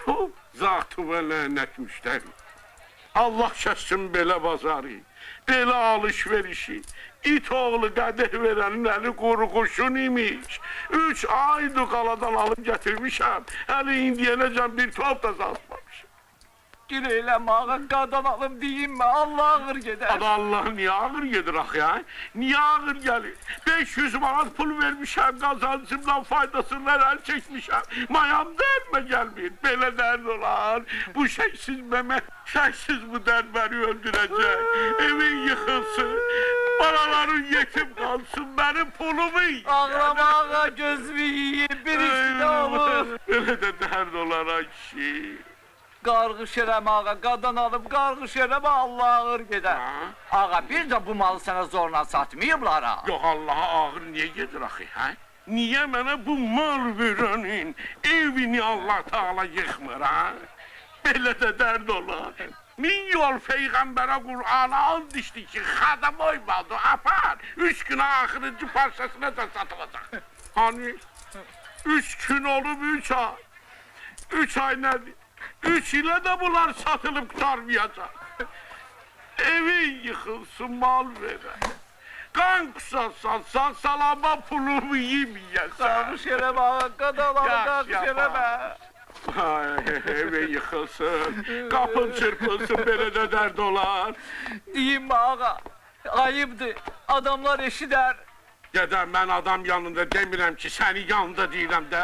Puh, zatı və lənət müştəri. Allah kəssin belə bazarı, belə alış-verişi. İt oğlu qədeh verənin əli qurğuşun imiş. 3 aydır qaladan alıb gətirmişəm. Hələ indiyənəcən bir top da satmamışım. Gül eyleme ağa, qadan alım deyim mi? Allah ağır gider. Adı Allah niyə ağır gedir axı ya? Niyə ağır gəlir? 500 manat pul vermişəm, qazancımdan faydasından əl çəkmişəm. Mayam dərmə gəlmir, belə dərd olar. Bu şəksiz məmə, şəksiz bu dərd məni öldürəcək. Evin yıxılsın, balaların yetim qalsın, mənim pulumu yiyin. Ağlama ağa, gözümü yiyeyim, birisi de olur. Belə də dərd olar ay kişi. Qarğış eləmə ağa, qadan alıb qarğış eləmə, Allah ağır gider. Ağa, bir de bu malı sana zorla satmayıblar ha. Yox, Allaha ağır niyə gedir axı, hə? Niyə mənə bu mal verənin evini Allah Teala yıxmır, ha? Belə də dərd olar. 1000 yol Peyğəmbərə Qur'ana and içdi ki, xadam oymadı, apar. 3 günə axırıncı parçasına da satılacaq. Hani? 3 gün olub 3 ay. 3 ay nədir? 3 ilə də bunlar satılıb qutarmayacaq. Evin yıxılsın, mal verə. Qan qusasan, sağ salama pulumu yeməyəsən. Qarğış eləmə ağa, qadan alıb qarğış eləmə. Evin yıxılsın, qapın çırpılsın, belə də dərd olar. Deyim mi ağa, ayıbdır, adamlar eşidər. Gədə, mən adam yanında demirəm ki, səni yanında deyirəm də.